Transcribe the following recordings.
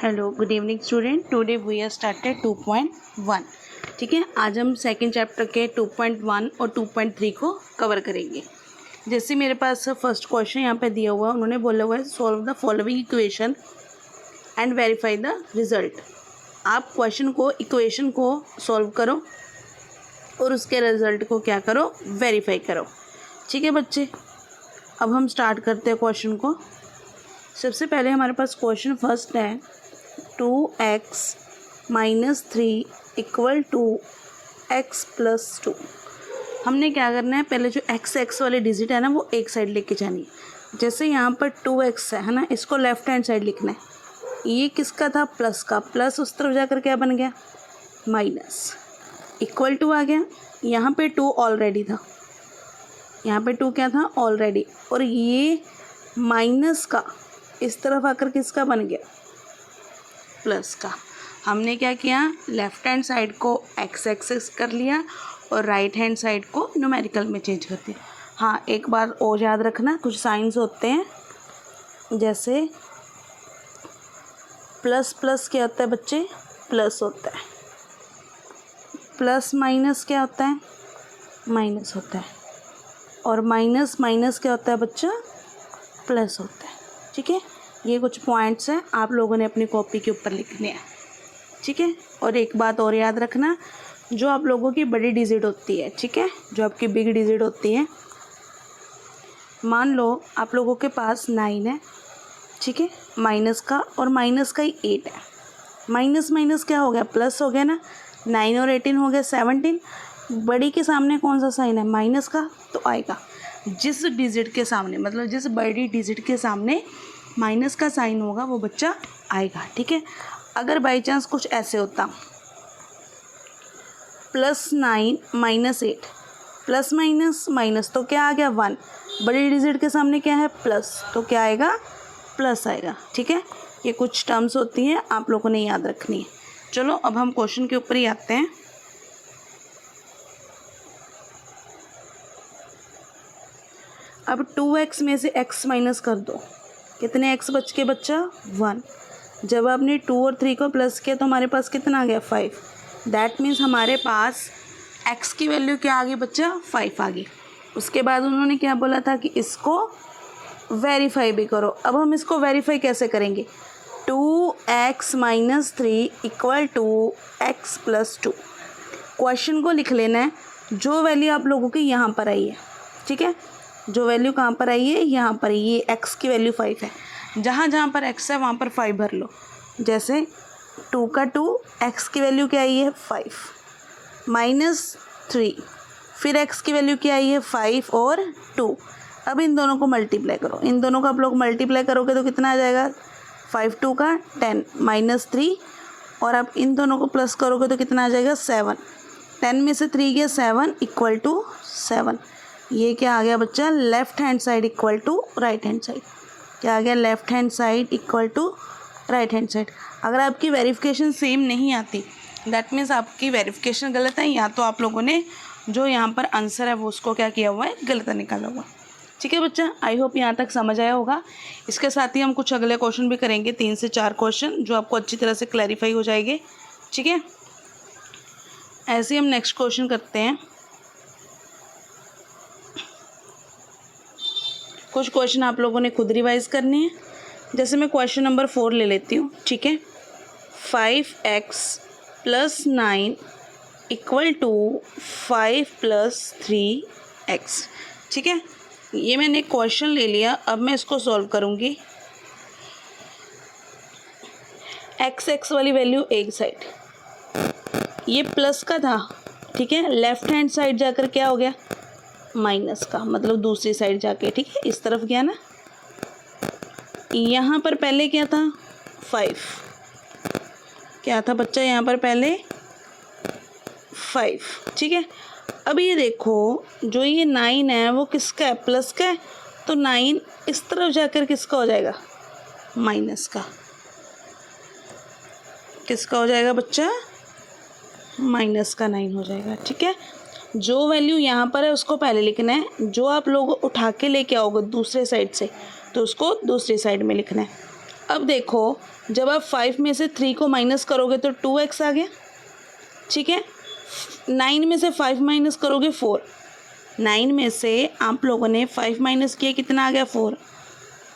Hello good evening student. Today we are started 2.1। ठीक है, आज हम सेकंड चैप्टर के 2.1 और 2.3 को कवर करेंगे। जैसे मेरे पास फर्स्ट क्वेश्चन यहाँ पे दिया हुआ है, उन्होंने बोला हुआ है solve the following equation and verify the result. आप क्वेश्चन को इक्वेशन को सॉल्व करो और उसके रिजल्ट को क्या करो, वेरीफाई करो। ठीक है बच्चे, अब हम स्टार्ट करते हैं क्वेश्चन को। सबसे पहले हमारे पास क्वेश्चन फर्स्ट है 2x - 3 = x + 2। हमने क्या करना है, पहले जो x वाले डिजिट है ना वो एक साइड लेके जानी है। जैसे यहाँ पर 2x है ना, इसको लेफ्ट हैंड साइड लिखना है। ये किसका था, प्लस का, प्लस उस तरफ जाकर क्या बन गया, माइनस, इक्वल टू आ गया। यहाँ पे 2 ऑलरेडी था, यहाँ पे 2 क्या था, ऑलरेडी, और ये माइनस का इस तरफ आकर किसका बन गया, प्लस का। हमने क्या किया, लेफ्ट हैंड साइड को एक्स एक्सिस कर लिया और राइट हैंड साइड को न्यूमेरिकल में चेंज कर दिया। हाँ, एक बार और याद रखना, कुछ साइंस होते हैं जैसे प्लस प्लस क्या होता है बच्चे, प्लस होता है, प्लस माइनस क्या होता है, माइनस होता है, और माइनस माइनस क्या होता है बच्चा, प्लस होता है। ठीक है, ये कुछ पॉइंट्स हैं, आप लोगों ने अपनी कॉपी के ऊपर लिखने हैं। ठीक है, और एक बात और याद रखना, जो आप लोगों की बड़ी डिजिट होती है, ठीक है, जो आपकी बिग डिजिट होती है, मान लो आप लोगों के पास 9 है, ठीक है, माइनस का, और माइनस का ही 8 है। माइनस माइनस क्या हो गया, प्लस हो गया ना, 9 और 18 हो गया 17। बड़ी के सामने कौन सा साइन है, माइनस का, तो आएगा। जिस डिजिट के सामने, मतलब जिस बड़ी डिजिट के सामने माइनस का साइन होगा वो बच्चा आएगा। ठीक है, अगर बाई चांस कुछ ऐसे होता, +9 - 8, प्लस माइनस माइनस तो क्या आ गया, 1, बड़ी डिजिट के सामने क्या है, प्लस, तो क्या आएगा, प्लस आएगा। ठीक है, ये कुछ टर्म्स होती हैं, आप लोगों ने याद रखनी है। चलो अब हम क्वेश्चन के ऊपर ही आते हैं। अब 2x में से x माइनस कर दो, कितने x बच के बच्चा, 1। जब आपने 2 और 3 को प्लस किया तो हमारे पास कितना आ गया, 5। दैट मीन्स हमारे पास x की वैल्यू क्या आ गई बच्चा, 5 आ गई। उसके बाद उन्होंने क्या बोला था कि इसको वेरीफाई भी करो। अब हम इसको वेरीफाई कैसे करेंगे, 2x - 3 = x + 2। क्वेश्चन को लिख लेना है, जो वैल्यू आप लोगों की यहाँ पर आई है, ठीक है, जो वैल्यू कहाँ पर आई है, यहाँ पर, ये x की वैल्यू 5 है, जहाँ जहाँ पर x है वहाँ पर 5 भर लो। जैसे 2 का 2, x की वैल्यू क्या आई है, 5, -3, फिर x की वैल्यू क्या आई है, 5 और 2। अब इन दोनों को मल्टीप्लाई करो, इन दोनों को आप लोग मल्टीप्लाई करोगे तो कितना आ जाएगा, 5 2 का 10, -3, और आप इन दोनों को प्लस करोगे तो कितना आ जाएगा, 7। 10 में से 3 गया 7 = 7। ये क्या आ गया बच्चा, left hand side equal to right hand side. क्या आ गया, left hand side equal to right hand side. अगर आपकी वेरिफिकेशन सेम नहीं आती, दैट मीन्स आपकी वेरिफिकेशन गलत है, या तो आप लोगों ने जो यहाँ पर आंसर है वो उसको क्या किया हुआ है, गलत निकाला हुआ। ठीक है बच्चा, आई होप यहाँ तक समझ आया होगा। इसके साथ ही हम कुछ अगले क्वेश्चन भी करेंगे, 3 से 4 क्वेश्चन, जो आपको अच्छी तरह से क्लैरिफाई हो जाएंगे। ठीक है, ऐसे ही हम नेक्स्ट क्वेश्चन करते हैं। कुछ क्वेश्चन आप लोगों ने खुद रिवाइज करने हैं। जैसे मैं क्वेश्चन नंबर 4 ले लेती हूँ। ठीक है, 5x + 9 = 5 + 3x। ठीक है, ये मैंने क्वेश्चन ले लिया, अब मैं इसको सॉल्व करूँगी। x वाली वैल्यू एक साइड, ये प्लस का था, ठीक है, लेफ्ट हैंड साइड जाकर क्या हो गया, माइनस का, मतलब दूसरी साइड जाके, ठीक है, इस तरफ गया ना। यहाँ पर पहले क्या था, 5, क्या था बच्चा, यहाँ पर पहले 5। ठीक है, अब ये देखो, जो ये 9 है वो किसका है, प्लस का है, तो 9 इस तरफ जाकर किसका हो जाएगा, माइनस का। किसका हो जाएगा बच्चा, माइनस का 9 हो जाएगा। ठीक है, जो वैल्यू यहाँ पर है उसको पहले लिखना है, जो आप लोग उठा के लेके आओगे दूसरे साइड से तो उसको दूसरी साइड में लिखना है। अब देखो, जब आप 5 में से 3 को माइनस करोगे तो 2x आ गया, ठीक है। 9 में से 5 माइनस करोगे 4, 9 में से आप लोगों ने 5 माइनस किया, कितना आ गया 4।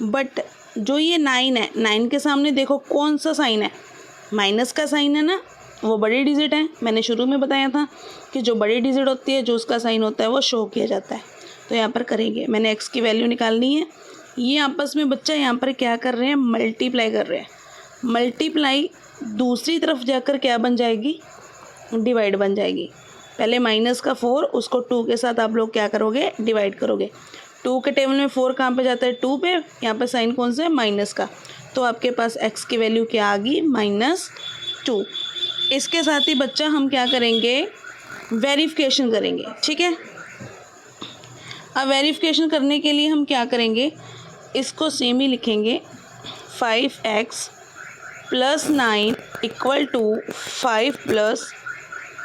बट जो ये 9 है, 9 के सामने देखो कौन सा साइन है, माइनस का साइन है ना, वो बड़ी डिजिट है। मैंने शुरू में बताया था कि जो बड़ी डिजिट होती है, जो उसका साइन होता है वो शो किया जाता है। तो यहाँ पर करेंगे, मैंने x की वैल्यू निकालनी है। ये आपस में बच्चा यहाँ पर क्या कर रहे हैं, मल्टीप्लाई कर रहे हैं। मल्टीप्लाई दूसरी तरफ जाकर क्या बन जाएगी, डिवाइड बन जाएगी। पहले माइनस का 4, उसको 2 के साथ आप लोग क्या करोगे, डिवाइड करोगे। 2 के टेबल में 4 कहाँ पे जाता है, 2 पे। यहाँ पर साइन कौन सा है, माइनस का। तो आपके पास x की वैल्यू क्या आ गई, -2। इसके साथ ही बच्चा हम क्या करेंगे, वेरिफिकेशन करेंगे, ठीक है। अब वेरिफिकेशन करने के लिए हम क्या करेंगे, इसको सेम ही लिखेंगे, 5x + 9 = 5 +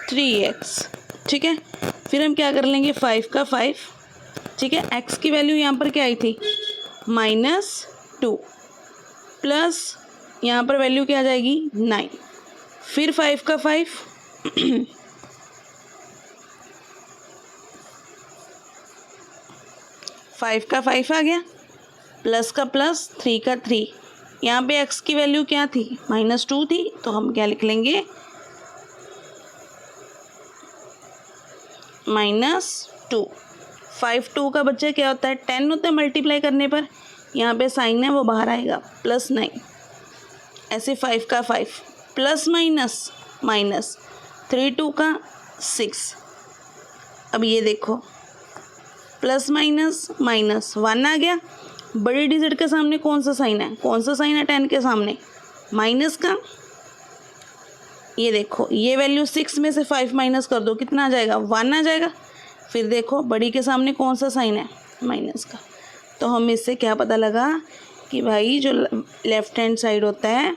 3x, ठीक है। फिर हम क्या कर लेंगे, 5 का 5, ठीक है। x की वैल्यू यहाँ पर क्या आई थी, -2 प्लस यहाँ पर वैल्यू क्या आ जाएगी, 9। फिर 5 का 5 5 का 5 आ गया, प्लस का प्लस, 3 का 3। यहाँ पे x की वैल्यू क्या थी, -2 थी, तो हम क्या लिख लेंगे, -2। 5 2 का बच्चा क्या होता है, 10 होता है मल्टीप्लाई करने पर। यहाँ पे साइन है वो बाहर आएगा, +9। ऐसे 5 का 5 प्लस माइनस 3 2 का 6। अब ये देखो, प्लस माइनस 1 आ गया। बड़ी डिजिट के सामने कौन सा साइन है, कौन सा साइन है 10 के सामने, माइनस का। ये देखो, ये वैल्यू 6 में से 5 माइनस कर दो, कितना आ जाएगा, 1 आ जाएगा। फिर देखो, बड़ी के सामने कौन सा साइन है, माइनस का। तो हम इससे क्या पता लगा कि भाई जो लेफ्ट हैंड साइड होता है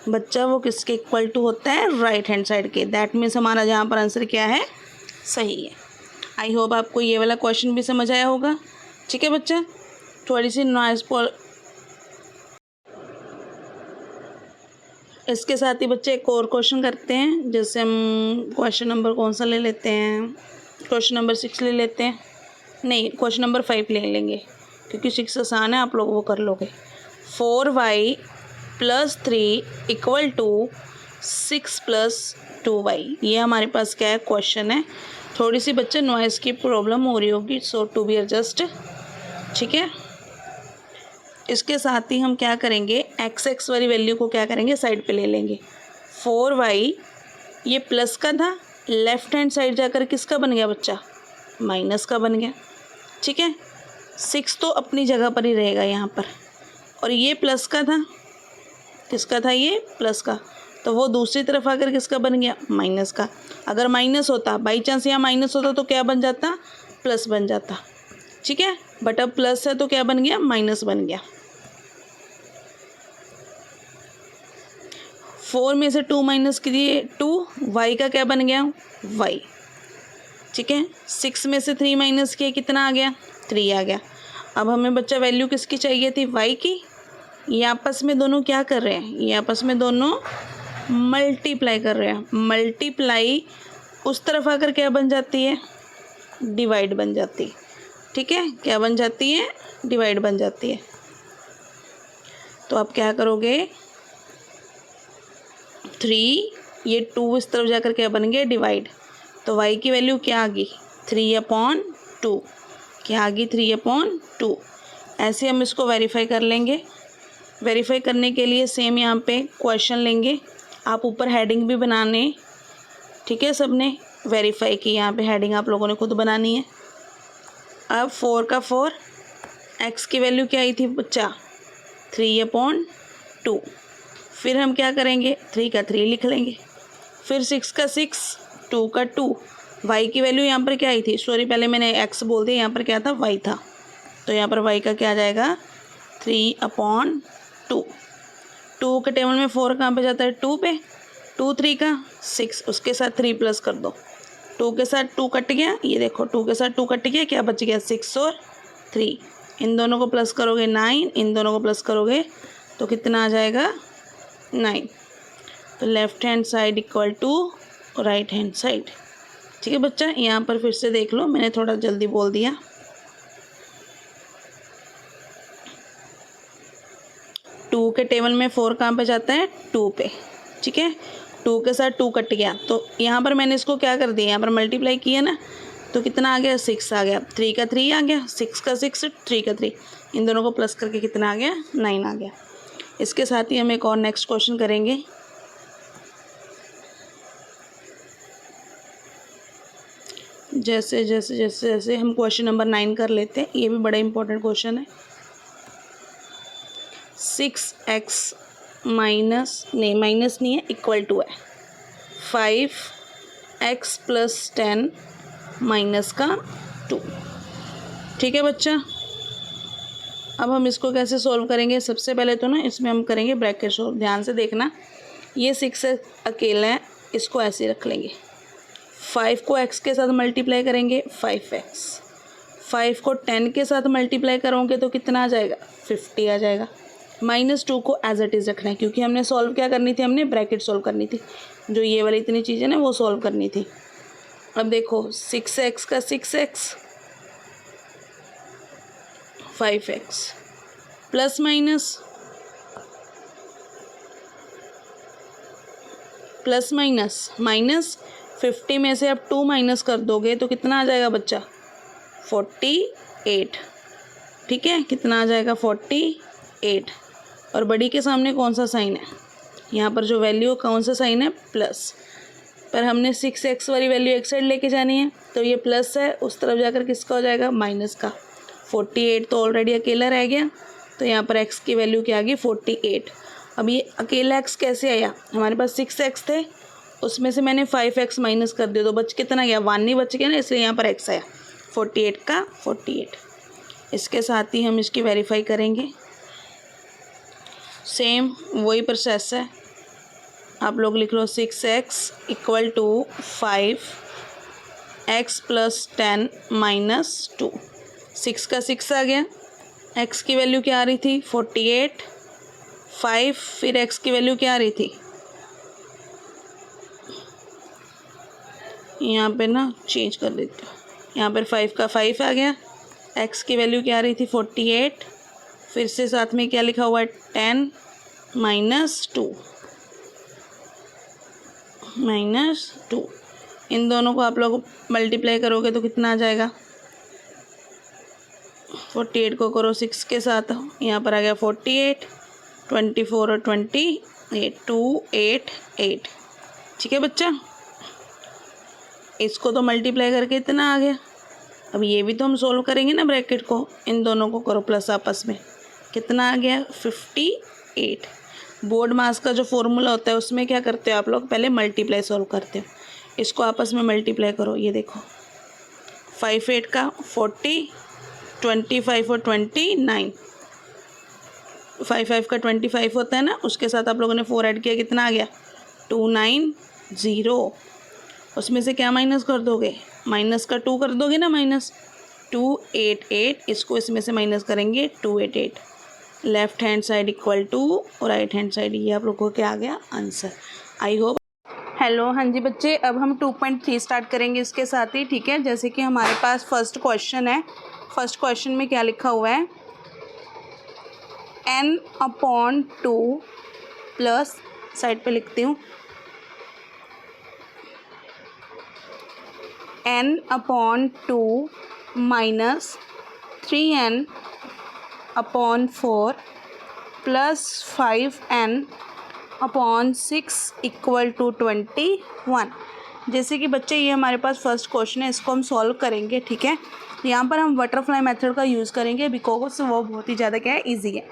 बच्चा, वो किसके इक्वल टू होता है, राइट हैंड साइड के। दैट मीन्स हमारा जहाँ पर आंसर क्या है, सही है। आई होप आपको ये वाला क्वेश्चन भी समझ आया होगा, ठीक है बच्चा। थोड़ी सी नॉइस इसके साथ ही बच्चे एक और क्वेश्चन करते हैं। जैसे हम क्वेश्चन नंबर कौन सा ले लेते हैं, क्वेश्चन नंबर 6 ले लेते हैं, नहीं क्वेश्चन नंबर 5 ले लेंगे, क्योंकि 6 आसान है, आप लोग वो कर लोगे। 4y + 3 = 6 + 2y। ये हमारे पास क्या है, क्वेश्चन है। थोड़ी सी बच्चे नॉइज़ की प्रॉब्लम हो रही होगी, सो टू बी एडजस्ट, ठीक है। इसके साथ ही हम क्या करेंगे, x वाली वैल्यू को क्या करेंगे, साइड पे ले लेंगे। 4y ये प्लस का था, लेफ्ट हैंड साइड जाकर किसका बन गया बच्चा, माइनस का बन गया, ठीक है। 6 तो अपनी जगह पर ही रहेगा यहाँ पर, और ये प्लस का था, किसका था, ये प्लस का, तो वो दूसरी तरफ आकर किसका बन गया, माइनस का। अगर माइनस होता, बाई चांस यहाँ माइनस होता तो क्या बन जाता, प्लस बन जाता, ठीक है। बट अब प्लस है तो क्या बन गया, माइनस बन गया। 4 में से 2 माइनस किए 2, y का क्या बन गया, y, ठीक है। 6 में से 3 माइनस किए, कितना आ गया, 3 आ गया। अब हमें बच्चा वैल्यू किसकी चाहिए थी, y की। ये आपस में दोनों क्या कर रहे हैं, ये आपस में दोनों मल्टीप्लाई कर रहे हैं। मल्टीप्लाई उस तरफ आकर क्या बन जाती है, डिवाइड बन जाती है, ठीक है। क्या बन जाती है, डिवाइड बन जाती है। तो आप क्या करोगे, 3, ये 2 इस तरफ जाकर क्या बन गया, डिवाइड। तो y की वैल्यू क्या आ गई, 3/2, क्या आ गई, 3/2। ऐसे हम इसको वेरीफाई कर लेंगे। वेरीफाई करने के लिए सेम यहाँ पे क्वेश्चन लेंगे, आप ऊपर हेडिंग भी बनाने, ठीक है। सबने वेरीफाई की, यहाँ पे हेडिंग आप लोगों ने खुद बनानी है। अब 4 का 4, x की वैल्यू क्या आई थी बच्चा, 3/2। फिर हम क्या करेंगे, 3 का 3 लिख लेंगे। फिर 6 का 6, 2 का 2, y की वैल्यू यहाँ पर क्या आई थी, सॉरी पहले मैंने x बोल दिया, यहाँ पर क्या था, y था। तो यहाँ पर y का क्या आ जाएगा, 3/2। 2 के टेबल में 4 कहाँ पे जाता है, 2 पे। 2 3 का 6, उसके साथ 3 प्लस कर दो। 2 के साथ 2 कट गया, ये देखो 2 के साथ 2 कट गया, क्या बच गया, 6 और 3। इन दोनों को प्लस करोगे 9, इन दोनों को प्लस करोगे तो कितना आ जाएगा 9। तो left hand side equal to right hand side. ठीक है बच्चा, यहाँ पर फिर से देख लो, मैंने थोड़ा जल्दी बोल दिया। टू के टेबल में 4 कहाँ पे जाता है 2 पे। ठीक है, 2 के साथ 2 कट गया, तो यहाँ पर मैंने इसको क्या कर दिया, यहाँ पर मल्टीप्लाई किया ना, तो कितना आ गया 6 आ गया, 3 का 3 आ गया, 6 का 6, 3 का 3, इन दोनों को प्लस करके कितना आ गया 9 आ गया। इसके साथ ही हम एक और नेक्स्ट क्वेश्चन करेंगे। जैसे जैसे जैसे जैसे हम क्वेश्चन नंबर 9 कर लेते हैं, ये भी बड़ा इंपॉर्टेंट क्वेश्चन है। 6x माइनस नहीं है, इक्वल टू है 5x + 10 माइनस का 2। ठीक है बच्चा, अब हम इसको कैसे सॉल्व करेंगे। सबसे पहले तो ना इसमें हम करेंगे ब्रैकेट सॉल्व। ध्यान से देखना, ये 6 अकेला है, इसको ऐसे रख लेंगे। 5 को x के साथ मल्टीप्लाई करेंगे 5x, 5 को 10 के साथ मल्टीप्लाई करोगे तो कितना आ जाएगा 50 आ जाएगा। -2 को एज इट इज़ रखना है, क्योंकि हमने सॉल्व क्या करनी थी, हमने ब्रैकेट सॉल्व करनी थी। जो ये वाली इतनी चीज़ें ना वो सॉल्व करनी थी। अब देखो 6x का 6x 5x प्लस माइनस 50 में से अब 2 माइनस कर दोगे तो कितना आ जाएगा बच्चा 48। ठीक है, कितना आ जाएगा 48। और बड़ी के सामने कौन सा साइन है, यहाँ पर जो वैल्यू कौन सा साइन है प्लस, पर हमने 6x वाली वैल्यू एक साइड लेके जानी है, तो ये प्लस है, उस तरफ जाकर किसका हो जाएगा माइनस का। 48 तो ऑलरेडी अकेला रह गया, तो यहाँ पर x की वैल्यू क्या आ गई 48। अब ये अकेला x कैसे आया, हमारे पास 6x थे, उसमें से मैंने 5x माइनस कर दिया, तो बच कितना गया 1 नहीं बच गया ना, इसलिए यहाँ पर x आया 48 का 48। इसके साथ ही हम इसकी वेरीफाई करेंगे। सेम वही प्रोसेस है, आप लोग लिख लो 6x equal to 5x + 10 minus 2। 6 का 6 आ गया, x की वैल्यू क्या आ रही थी 48, 5 फिर x की वैल्यू क्या आ रही थी, यहाँ पे ना चेंज कर देती हूँ, यहाँ पर 5 का 5 आ गया, x की वैल्यू क्या आ रही थी 48, फिर से साथ में क्या लिखा हुआ है 10 माइनस 2। इन दोनों को आप लोग मल्टीप्लाई करोगे तो कितना आ जाएगा, 48 को करो 6 के साथ, यहाँ पर आ गया 48, 24 और 28 288। ठीक है बच्चा, इसको तो मल्टीप्लाई करके इतना आ गया। अब ये भी तो हम सोल्व करेंगे ना ब्रैकेट को, इन दोनों को करो प्लस आपस में, कितना आ गया 58। बोर्ड मास का जो फॉर्मूला होता है उसमें क्या करते हो आप लोग, पहले मल्टीप्लाई सॉल्व करते हो। इसको आपस में मल्टीप्लाई करो, ये देखो 58 का 40, 25 और 29, 5 का 25 होता है ना, उसके साथ आप लोगों ने 4 ऐड किया, कितना आ गया 290। उसमें से क्या माइनस कर दोगे, माइनस का 2 कर दोगे ना, माइनस 288, इसको इसमें से माइनस करेंगे 288। Left hand side equal to right hand side, ये आप लोगों को क्या आ गया आंसर। I hope. हेलो, हाँ जी बच्चे, अब हम 2.3 स्टार्ट करेंगे इसके साथ ही। ठीक है, जैसे कि हमारे पास फर्स्ट क्वेश्चन है, फर्स्ट क्वेश्चन में क्या लिखा हुआ है, n/2 प्लस, साइड पे लिखती हूँ, n/2 minus 3n/4 plus 5n/6 equal to 21। जैसे कि बच्चे ये हमारे पास फर्स्ट क्वेश्चन है, इसको हम सॉल्व करेंगे। ठीक है, यहाँ पर हम बटरफ्लाई मेथड का यूज़ करेंगे, बिकॉज वो बहुत ही ज़्यादा क्या है ईजी है।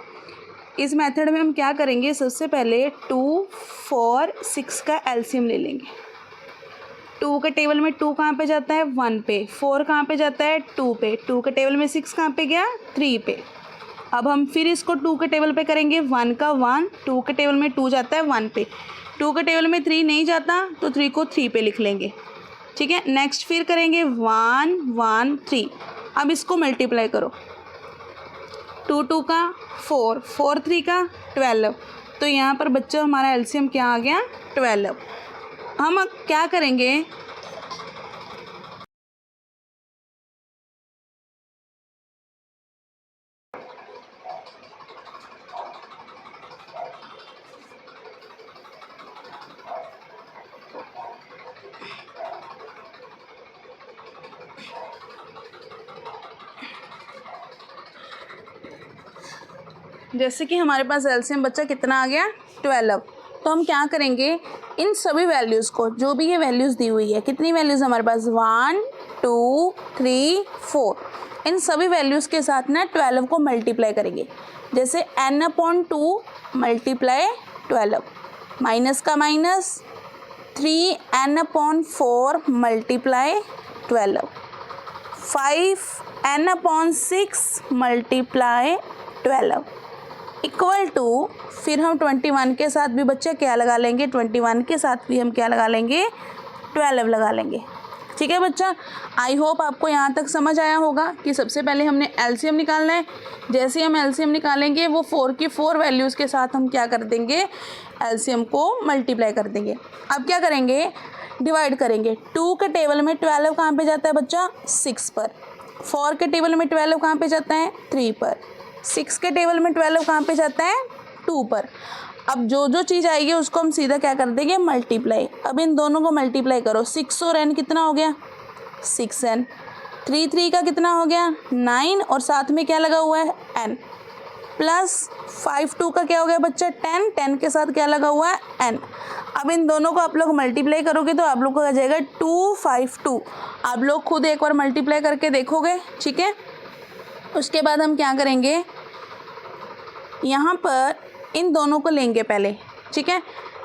इस मेथड में हम क्या करेंगे, सबसे पहले 2, 4, 6 का एलसीएम ले लेंगे। 2 के टेबल में 2 कहाँ पे जाता है 1 पे, 4 कहाँ पे जाता है 2 पे, 2 के टेबल में 6 कहाँ पे गया 3 पे। अब हम फिर इसको 2 के टेबल पे करेंगे, 1 का 1, 2 के टेबल में 2 जाता है 1 पे, 2 के टेबल में 3 नहीं जाता तो 3 को 3 पे लिख लेंगे। ठीक है, नेक्स्ट फिर करेंगे 1 1 3। अब इसको मल्टीप्लाई करो, 2 2 का 4, 4 3 का 12। तो यहाँ पर बच्चों हमारा एलसीएम क्या आ गया? 12। हम अब क्या करेंगे, जैसे कि हमारे पास एलसीएम बच्चा कितना आ गया? 12। तो हम क्या करेंगे, इन सभी वैल्यूज़ को, जो भी ये वैल्यूज़ दी हुई है, कितनी वैल्यूज़ हमारे पास? 1 2 3 4, इन सभी वैल्यूज़ के साथ ना 12 को मल्टीप्लाई करेंगे। जैसे n/2 मल्टीप्लाई 12, माइनस का माइनस, 3n/4 multiply 12, 5n/6 multiply 12 equal to, फिर हम 21 के साथ भी बच्चे क्या लगा लेंगे? 21 के साथ भी हम क्या लगा लेंगे? 12 लगा लेंगे। ठीक है बच्चा, आई होप आपको यहाँ तक समझ आया होगा कि सबसे पहले हमने एलसीएम निकालना है। जैसे ही हम एलसीएम निकालेंगे वो 4 की 4 वैल्यूज़ के साथ हम क्या कर देंगे? एलसीएम को मल्टीप्लाई कर देंगे। अब क्या करेंगे? डिवाइड करेंगे। 2 के टेबल में 12 कहाँ पे जाता है बच्चा? 6 पर। 4 के टेबल में 12 कहाँ पे जाता है? 3 पर। 6 के टेबल में 12 कहाँ पे जाता है? 2 पर। अब जो जो चीज़ आएगी उसको हम सीधा क्या कर देंगे? मल्टीप्लाई। अब इन दोनों को मल्टीप्लाई करो। 6 और n कितना हो गया? 6n। 3 3 का कितना हो गया? 9, और साथ में क्या लगा हुआ है? n। प्लस 5 2 का क्या हो गया बच्चा? 10, 10 के साथ क्या लगा हुआ है? n। अब इन दोनों को आप लोग मल्टीप्लाई करोगे तो आप लोग को आ जाएगा 252। आप लोग खुद एक बार मल्टीप्लाई करके देखोगे, ठीक है। उसके बाद हम क्या करेंगे, यहाँ पर इन दोनों को लेंगे पहले, ठीक है।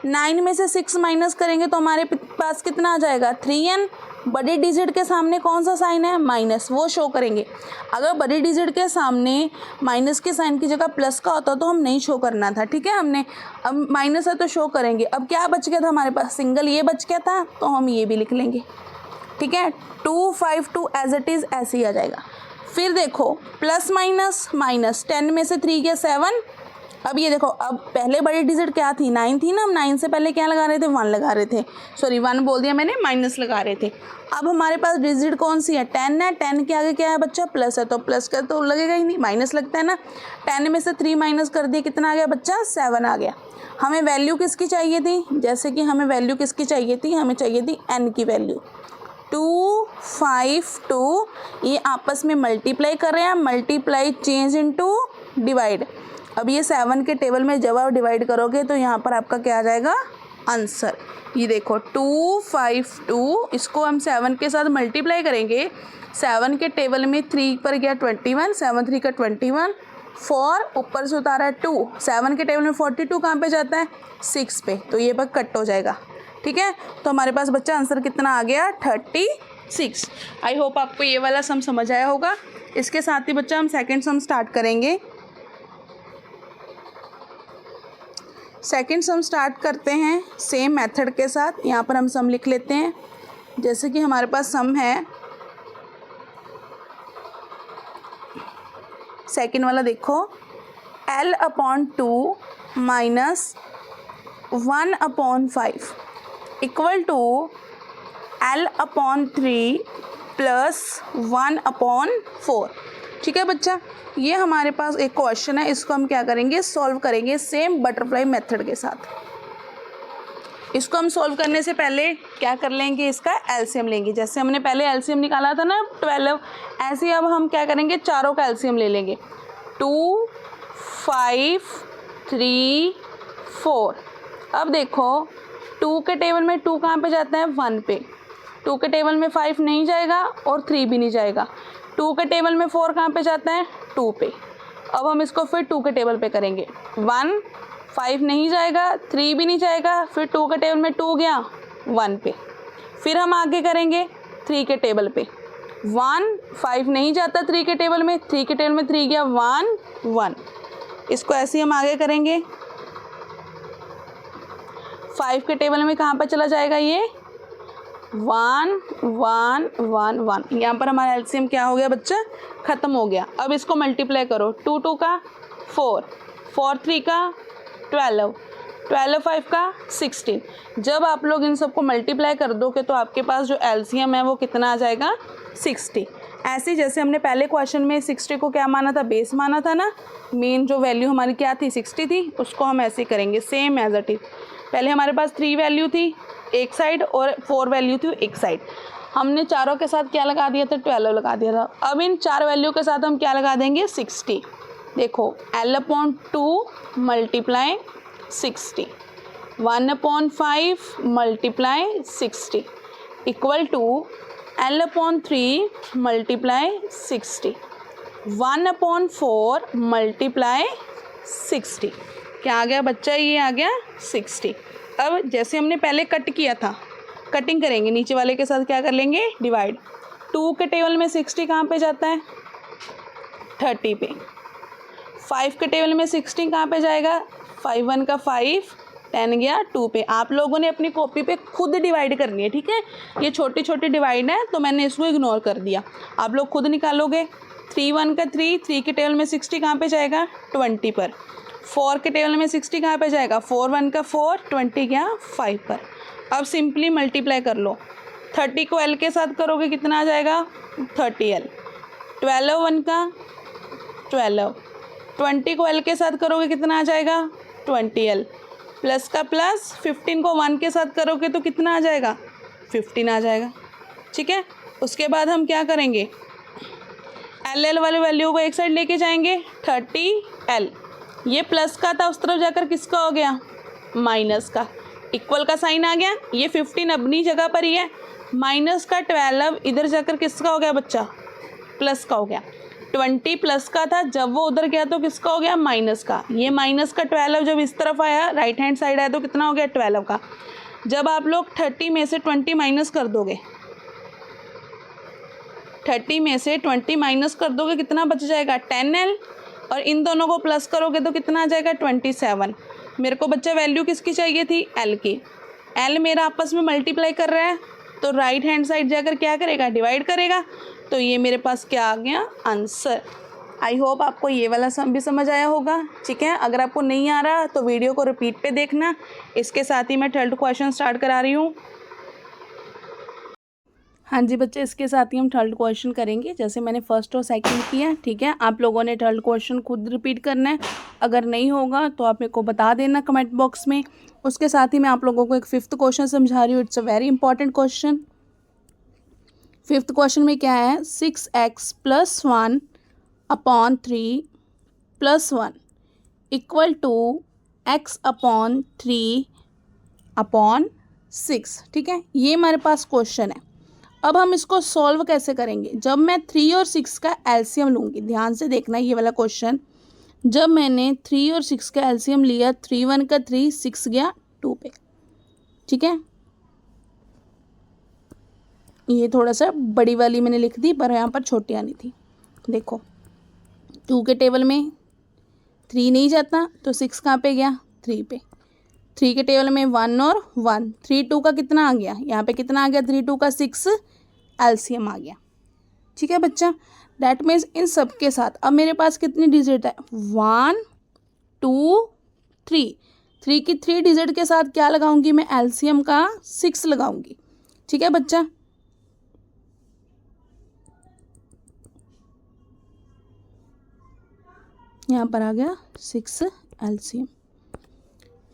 9 में से 6 माइनस करेंगे तो हमारे पास कितना आ जाएगा? 3n। बड़े डिजिट के सामने कौन सा साइन है? माइनस, वो शो करेंगे। अगर बड़े डिजिट के सामने माइनस के साइन की जगह प्लस का होता तो हम नहीं शो करना था, ठीक है। हमने अब माइनस है तो शो करेंगे। अब क्या बच गया था हमारे पास? सिंगल ये बच गया था, तो हम ये भी लिख लेंगे, ठीक है। 252 एज इट इज़ ऐसे ही आ जाएगा। फिर देखो प्लस माइनस माइनस, 10 में से 3 गया 7। अब ये देखो, अब पहले बड़ी डिजिट क्या थी? 9 थी ना। हम 9 से पहले क्या लगा रहे थे? 1 लगा रहे थे, सॉरी 1 बोल दिया मैंने, माइनस लगा रहे थे। अब हमारे पास डिजिट कौन सी है? 10 है। 10 के आगे क्या है बच्चा? प्लस है, तो प्लस का तो लगेगा ही नहीं, माइनस लगता है ना। 10 में से 3 माइनस कर दिए, कितना आ गया बच्चा? 7 आ गया। हमें वैल्यू किसकी चाहिए थी? जैसे कि हमें वैल्यू किसकी चाहिए थी? हमें चाहिए थी n की वैल्यू। 252, ये आपस में मल्टीप्लाई कर रहे हैं। Multiply change into divide. अब ये 7 के टेबल में जब आप डिवाइड करोगे तो यहाँ पर आपका क्या आ जाएगा? आंसर। ये देखो 252, इसको हम 7 के साथ मल्टीप्लाई करेंगे। 7 के टेबल में 3 पर गया 21, 7 3 का 21, 4 ऊपर से उतारा 2, 7 के टेबल में 42 कहाँ पे जाता है? 6 पे, तो ये पर कट हो जाएगा, ठीक है। तो हमारे पास बच्चा आंसर कितना आ गया? 36। आई होप आपको ये वाला सम समझ आया होगा। इसके साथ ही बच्चा हम सेकंड सम स्टार्ट करेंगे। सेकंड सम स्टार्ट करते हैं सेम मेथड के साथ। यहाँ पर हम सम लिख लेते हैं। जैसे कि हमारे पास सम है, सेकंड वाला देखो, L/2 minus 1/5 equal to L/3 plus 1/4। ठीक है बच्चा, ये हमारे पास एक क्वेश्चन है, इसको हम क्या करेंगे? सॉल्व करेंगे सेम बटरफ्लाई मेथड के साथ। इसको हम सॉल्व करने से पहले क्या कर लेंगे? इसका एलसीएम लेंगे। जैसे हमने पहले एलसीएम निकाला था ना 12, ऐसे ही अब हम क्या करेंगे? चारों का एलसीएम ले लेंगे। 2 5 3 4। अब देखो 2 के टेबल में 2 कहाँ पे जाता है? 1 पे। 2 के टेबल में 5 नहीं जाएगा और 3 भी नहीं जाएगा। 2 के टेबल में 4 कहाँ पे जाता है? 2 पे। अब हम इसको फिर 2 के टेबल पे करेंगे। 1 5 नहीं जाएगा, 3 भी नहीं जाएगा, फिर 2 के टेबल में 2 गया 1 पे। फिर हम आगे करेंगे 3 के टेबल पे। 1 5 नहीं जाता 3 के टेबल में, 3 के टेबल में 3 गया 1 1। इसको ऐसे ही हम आगे करेंगे। 5 के टेबल में कहाँ पर चला जाएगा? ये 1 1 1 1। यहाँ पर हमारा एलसीएम क्या हो गया बच्चा, ख़त्म हो गया। अब इसको मल्टीप्लाई करो, 2 2 का 4, 4 3 का 12, 12 5 का 16। जब आप लोग इन सबको मल्टीप्लाई कर दोगे तो आपके पास जो एलसीएम है वो कितना आ जाएगा, 60। ऐसे जैसे हमने पहले क्वेश्चन में 60 को क्या माना था, बेस माना था ना, मेन जो वैल्यू हमारी क्या थी 60 थी, उसको हम ऐसे करेंगे सेम एज इट इज। पहले हमारे पास 3 वैल्यू थी एक साइड और 4 वैल्यू थी एक साइड, हमने चारों के साथ क्या लगा दिया था, 12 लगा दिया था। अब इन 4 वैल्यू के साथ हम क्या लगा देंगे, 60। देखो L/2 multiply 60, 1/5 multiply 60 equal to L/3 multiply 60, 1/4 multiply 60। क्या आ गया बच्चा, ये आ गया 60। अब जैसे हमने पहले कट किया था, कटिंग करेंगे, नीचे वाले के साथ क्या कर लेंगे, डिवाइड। 2 के टेबल में 60 कहाँ पे जाता है, 30 पे। 5 के टेबल में 16 कहाँ पे जाएगा, 5 1 का 5, 10 गया 2 पे। आप लोगों ने अपनी कॉपी पे खुद डिवाइड करनी है, ठीक है। ये छोटी छोटी डिवाइड है तो मैंने इसको इग्नोर कर दिया, आप लोग खुद निकालोगे। 3 1 का 3, 3 के टेबल में 60 कहाँ पे जाएगा, 20 पर। 4 के टेबल में 60 कहाँ पे जाएगा, 4 1 का 4, 20 गया 5 पर। अब सिंपली मल्टीप्लाई कर लो, 30 को L के साथ करोगे कितना आ जाएगा, 30L। 12 1 का 12, 20 को L के साथ करोगे कितना आ जाएगा, 20L। प्लस का प्लस, 15 को 1 के साथ करोगे तो कितना आ जाएगा, 15 आ जाएगा, ठीक है। उसके बाद हम क्या करेंगे, LL वाले वैल्यू को एक साइड लेके जाएंगे, 30L। ये प्लस का था, उस तरफ जाकर किसका हो गया, माइनस का। इक्वल का साइन आ गया, ये 15 अपनी जगह पर ही है, माइनस का 12 इधर जाकर किसका हो गया बच्चा, प्लस का हो गया। 20 प्लस का था, जब वो उधर गया तो किसका हो गया, माइनस का। ये माइनस का 12 जब इस तरफ आया, राइट हैंड साइड आया तो कितना हो गया, 12 का। जब आप लोग 30 में से 20 माइनस कर दोगे, 30 में से 20 माइनस कर दोगे कितना बच जाएगा, 10L। और इन दोनों को प्लस करोगे तो कितना आ जाएगा, 27। मेरे को बच्चा वैल्यू किसकी चाहिए थी, L की। L मेरा आपस में मल्टीप्लाई कर रहा है तो राइट हैंड साइड जाकर क्या करेगा, डिवाइड करेगा। तो ये मेरे पास क्या आ गया, आंसर। आई होप आपको ये वाला सम भी समझ आया होगा, ठीक है। अगर आपको नहीं आ रहा तो वीडियो को रिपीट पे देखना। इसके साथ ही मैं 3rd क्वेश्चन स्टार्ट करा रही हूँ। हाँ जी बच्चे, इसके साथ ही हम 3rd क्वेश्चन करेंगे, जैसे मैंने फर्स्ट और सेकंड किया, ठीक है। आप लोगों ने 3rd क्वेश्चन खुद रिपीट करना है, अगर नहीं होगा तो आप मेरे को बता देना कमेंट बॉक्स में। उसके साथ ही मैं आप लोगों को एक 5th क्वेश्चन समझा रही हूँ, it's a very important question. 5th question में क्या है, 6x + 1 upon 3 + 1 equal to x upon 3 upon 6, ठीक है। ये हमारे पास क्वेश्चन है। अब हम इसको सॉल्व कैसे करेंगे, जब मैं 3 और 6 का एलसीएम लूँगी, ध्यान से देखना ये वाला क्वेश्चन। जब मैंने 3 और 6 का एलसीएम लिया, 3 1 का 3, 6 गया 2 पे, ठीक है। ये थोड़ा सा बड़ी वाली मैंने लिख दी, पर यहाँ पर छोटी आनी थी। देखो 2 के टेबल में 3 नहीं जाता तो 6 कहाँ पे गया, 3 पे। 3 के टेबल में 1 और 1, 3 2 का कितना आ गया, यहाँ पे कितना आ गया, 3 2 का 6, एलसीएम आ गया, ठीक है बच्चा। दैट मीन्स इन सब के साथ अब मेरे पास कितनी डिजिट है, 1 2 3। 3 की 3 डिजिट के साथ क्या लगाऊंगी मैं, एलसीएम का 6 लगाऊंगी, ठीक है बच्चा। यहाँ पर आ गया 6 एलसीएम।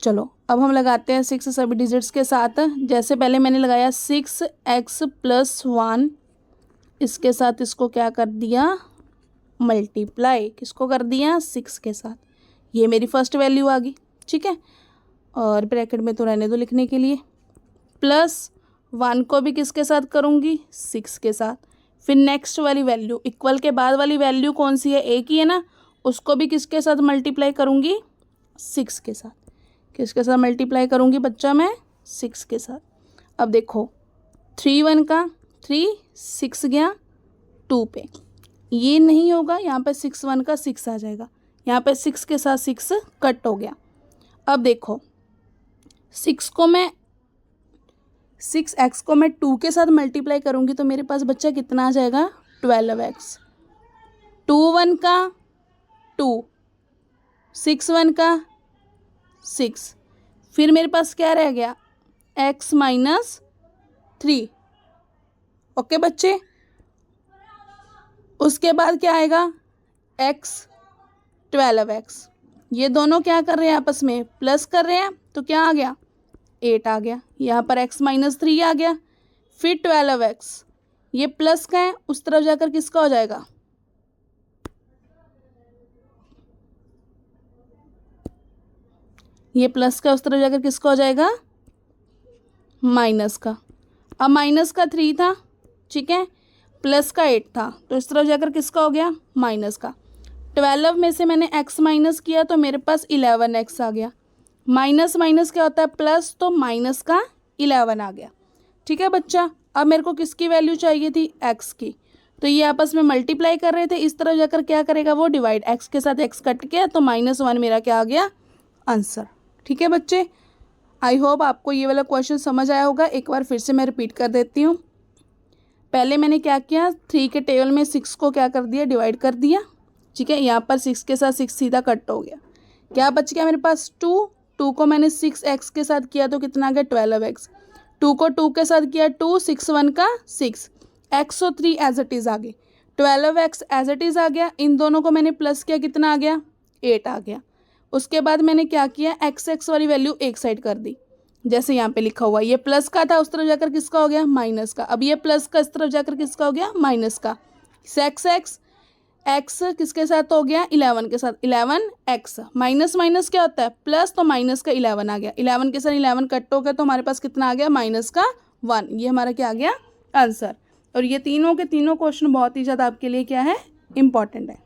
चलो अब हम लगाते हैं 6 सभी डिजिट्स के साथ। जैसे पहले मैंने लगाया 6x + 1, इसके साथ इसको क्या कर दिया, मल्टीप्लाई, किसको कर दिया, 6 के साथ। ये मेरी फर्स्ट वैल्यू आ गई, ठीक है। और ब्रैकेट में तो रहने दो लिखने के लिए। +1 को भी किसके साथ करूँगी, 6 के साथ। फिर नेक्स्ट वाली वैल्यू, इक्वल के बाद वाली वैल्यू कौन सी है, एक ही है ना, उसको भी किसके साथ मल्टीप्लाई करूँगी, 6 के साथ। किसके साथ मल्टीप्लाई करूँगी बच्चा मैं, 6 के साथ। अब देखो 3 1 का 3, 6 गया 2 पे। ये नहीं होगा, यहाँ पे 6 1 का 6 आ जाएगा, यहाँ पे 6 के साथ 6 कट हो गया। अब देखो 6 को मैं 6x को मैं 2 के साथ मल्टीप्लाई करूँगी तो मेरे पास बच्चा कितना आ जाएगा 12x। 2 1 का 2, 6 1 का 6, फिर मेरे पास क्या रह गया x माइनस 3। ओके बच्चे, उसके बाद क्या आएगा x 12x। ये दोनों क्या कर रहे हैं आपस में प्लस कर रहे हैं तो क्या आ गया 8 आ गया। यहाँ पर x माइनस 3 आ गया। फिर 12x, ये प्लस का है उस तरफ जाकर किसका हो जाएगा, ये प्लस का उस तरफ जाकर किसका हो जाएगा माइनस का। अब माइनस का 3 था, ठीक है, प्लस का 8 था तो इस तरफ जाकर किसका हो गया माइनस का। 12 में से मैंने x माइनस किया तो मेरे पास 11x आ गया। माइनस माइनस क्या होता है प्लस, तो माइनस का 11 आ गया। ठीक है बच्चा, अब मेरे को किसकी वैल्यू चाहिए थी x की, तो ये आपस में मल्टीप्लाई कर रहे थे, इस तरफ जाकर क्या करेगा वो डिवाइड, x के साथ x कट गया तो -1 मेरा क्या आ गया आंसर। ठीक है बच्चे, आई होप आपको ये वाला क्वेश्चन समझ आया होगा। एक बार फिर से मैं रिपीट कर देती हूँ। पहले मैंने क्या किया 3 के टेबल में 6 को क्या कर दिया डिवाइड कर दिया, ठीक है, यहाँ पर 6 के साथ 6 सीधा कट हो गया। क्या बच गया मेरे पास 2 को मैंने 6x के साथ किया तो कितना आ गया 12x। 2 को 2 के साथ किया 2, 6 1 का 6, x और 3 एज इट इज़ आ गए, 12x एज इट इज़ आ गया। इन दोनों को मैंने प्लस किया कितना आ गया 8 आ गया। उसके बाद मैंने क्या किया x वाली वैल्यू एक साइड कर दी, जैसे यहाँ पे लिखा हुआ, ये प्लस का था उस तरफ जाकर किसका हो गया माइनस का। अब ये प्लस का इस तरफ जाकर किसका हो गया माइनस का। x किसके साथ हो गया 11 के साथ, 11x माइनस माइनस क्या होता है प्लस, तो माइनस का 11 आ गया। 11 के साथ 11 कट हो गया तो हमारे पास कितना आ गया -1। ये हमारा क्या आ गया आंसर। और ये तीनों के तीनों क्वेश्चन बहुत ही ज़्यादा आपके लिए क्या है इम्पॉर्टेंट है।